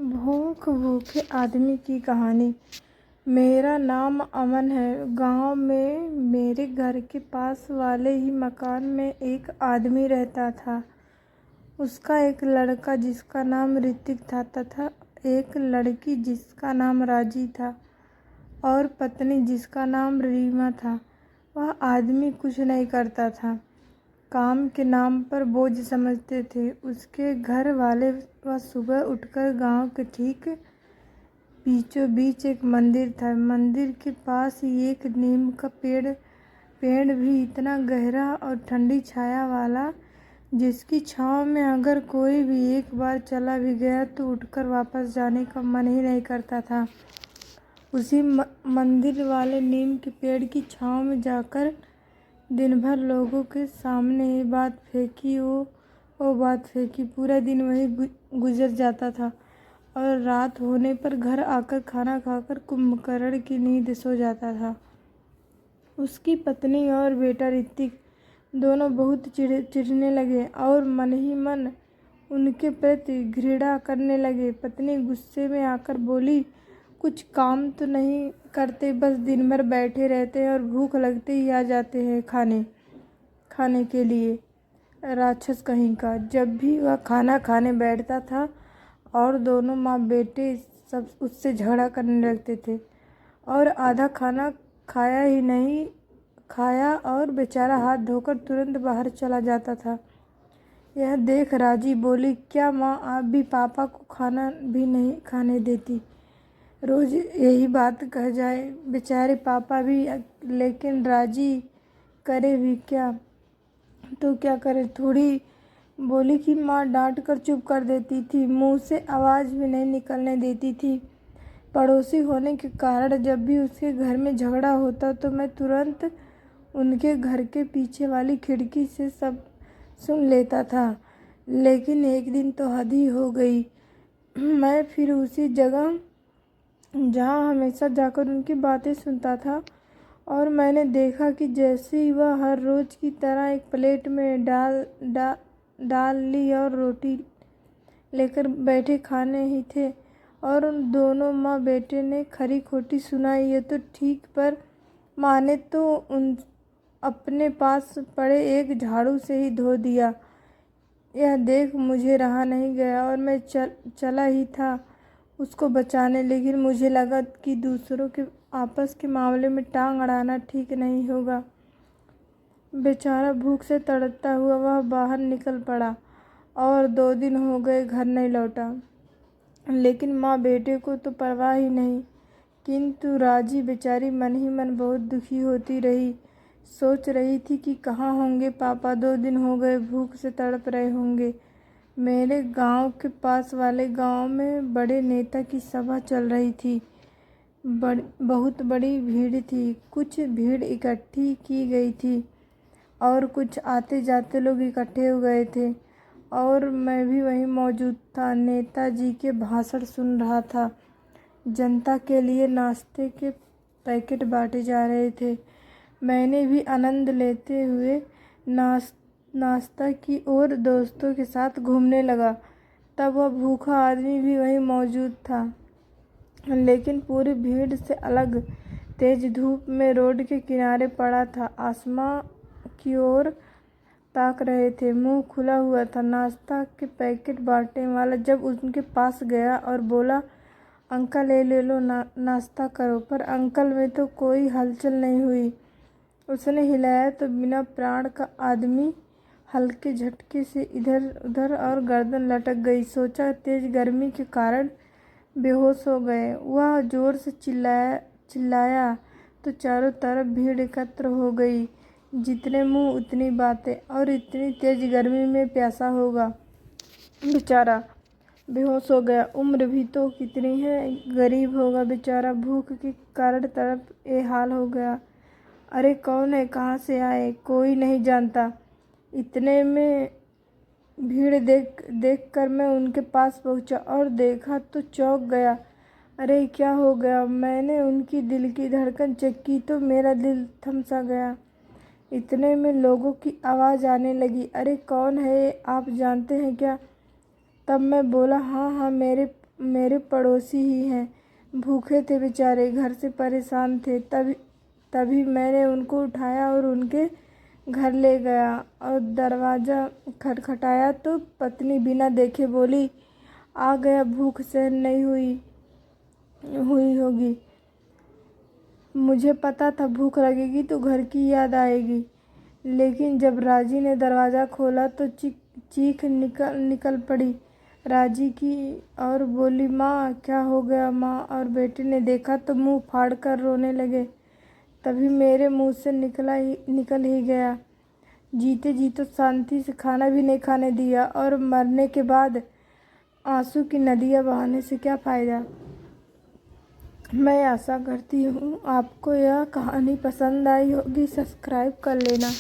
भूख भूखे आदमी की कहानी। मेरा नाम अमन है। गांव में मेरे घर के पास वाले ही मकान में एक आदमी रहता था। उसका एक लड़का जिसका नाम ऋतिक था तथा एक लड़की जिसका नाम राजी था और पत्नी जिसका नाम रीमा था। वह आदमी कुछ नहीं करता था, काम के नाम पर बोझ समझते थे। उसके घर वाले वह सुबह उठकर गांव के ठीक बीचों बीच एक मंदिर था। मंदिर के पास ही एक नीम का पेड़ भी इतना गहरा और ठंडी छाया वाला जिसकी छांव में अगर कोई भी एक बार चला भी गया तो उठकर वापस जाने का मन ही नहीं करता था। उसी मंदिर वाले नीम के पेड़ की छांव में जाकर दिन भर लोगों के सामने ये बात फेंकी वो बात फेंकी। पूरा दिन वही गुजर जाता था और रात होने पर घर आकर खाना खाकर कुंभकर्ण की नींद सो जाता था। उसकी पत्नी और बेटा ऋतिक दोनों बहुत चिढ़ने लगे और मन ही मन उनके प्रति घृणा करने लगे। पत्नी गुस्से में आकर बोली, कुछ काम तो नहीं करते, बस दिन भर बैठे रहते हैं और भूख लगते ही आ जाते हैं खाने के लिए। राक्षस कहीं का। जब भी वह खाना खाने बैठता था और दोनों माँ बेटे सब उससे झगड़ा करने लगते थे और आधा खाना खाया ही नहीं खाया और बेचारा हाथ धोकर तुरंत बाहर चला जाता था। यह देख राजी बोली, क्या माँ आप भी पापा को खाना भी नहीं खाने देती? रोज यही बात कह जाए बेचारे पापा भी, लेकिन राजी करे भी क्या? तो क्या करे? थोड़ी बोली कि माँ डांट कर चुप कर देती थी, मुंह से आवाज़ भी नहीं निकलने देती थी। पड़ोसी होने के कारण जब भी उसके घर में झगड़ा होता तो मैं तुरंत उनके घर के पीछे वाली खिड़की से सब सुन लेता था। लेकिन एक दिन तो हद ही हो गई। मैं फिर उसी जगह जहाँ हमेशा जाकर उनकी बातें सुनता था और मैंने देखा कि जैसे ही वह हर रोज़ की तरह एक प्लेट में डाल ली और रोटी लेकर बैठे खाने ही थे और उन दोनों माँ बेटे ने खरी खोटी सुनाई। ये तो ठीक, पर माँ तो उन अपने पास पड़े एक झाड़ू से ही धो दिया। यह देख मुझे रहा नहीं गया और मैं चला ही था उसको बचाने, लेकिन मुझे लगा कि दूसरों के आपस के मामले में टांग अड़ाना ठीक नहीं होगा। बेचारा भूख से तड़पता हुआ वह बाहर निकल पड़ा और 2 दिन हो गए घर नहीं लौटा। लेकिन माँ बेटे को तो परवाह ही नहीं, किंतु राजी बेचारी मन ही मन बहुत दुखी होती रही। सोच रही थी कि कहाँ होंगे पापा, 2 दिन हो गए भूख से तड़प रहे होंगे। मेरे गांव के पास वाले गांव में बड़े नेता की सभा चल रही थी। बहुत बड़ी भीड़ थी। कुछ भीड़ इकट्ठी की गई थी और कुछ आते जाते लोग इकट्ठे हो गए थे और मैं भी वहीं मौजूद था। नेताजी के भाषण सुन रहा था। जनता के लिए नाश्ते के पैकेट बांटे जा रहे थे। मैंने भी आनंद लेते हुए नाश्ता की और दोस्तों के साथ घूमने लगा। तब वह भूखा आदमी भी वहीं मौजूद था, लेकिन पूरी भीड़ से अलग। तेज धूप में रोड के किनारे पड़ा था, आसमां की ओर ताक रहे थे, मुंह खुला हुआ था। नाश्ता के पैकेट बांटने वाला जब उनके पास गया और बोला, अंकल ये ले लो, नाश्ता करो। पर अंकल में तो कोई हलचल नहीं हुई। उसने हिलाया तो बिना प्राण का आदमी हल्के झटके से इधर उधर और गर्दन लटक गई। सोचा तेज गर्मी के कारण बेहोश हो गए। वह जोर से चिल्लाया तो चारों तरफ भीड़ एकत्र हो गई। जितने मुंह उतनी बातें, और इतनी तेज गर्मी में प्यासा होगा। बेचारा बेहोश हो गया। उम्र भी तो कितनी है, गरीब होगा बेचारा, भूख के कारण तड़प ये हाल हो गया। अरे कौन है, कहाँ से आए, कोई नहीं जानता। इतने में भीड़ देख कर मैं उनके पास पहुंचा और देखा तो चौंक गया। अरे क्या हो गया? मैंने उनकी दिल की धड़कन चेक की तो मेरा दिल थम सा गया। इतने में लोगों की आवाज़ आने लगी, अरे कौन है, आप जानते हैं क्या? तब मैं बोला, हाँ हाँ, मेरे मेरे पड़ोसी ही हैं। भूखे थे बेचारे, घर से परेशान थे। तभी मैंने उनको उठाया और उनके घर ले गया और दरवाज़ा खटखटाया तो पत्नी बिना देखे बोली, आ गया, भूख सहन नहीं हुई होगी। मुझे पता था भूख लगेगी तो घर की याद आएगी, लेकिन जब राजी ने दरवाज़ा खोला तो चीख निकल पड़ी राजी की और बोली, माँ क्या हो गया माँ। और बेटे ने देखा तो मुंह फाड़ कर रोने लगे। तभी मेरे मुंह से निकल ही गया, जीते जी तो शांति से खाना भी नहीं खाने दिया, और मरने के बाद आंसू की नदियाँ बहाने से क्या फ़ायदा। मैं आशा करती हूँ आपको यह कहानी पसंद आई होगी। सब्सक्राइब कर लेना।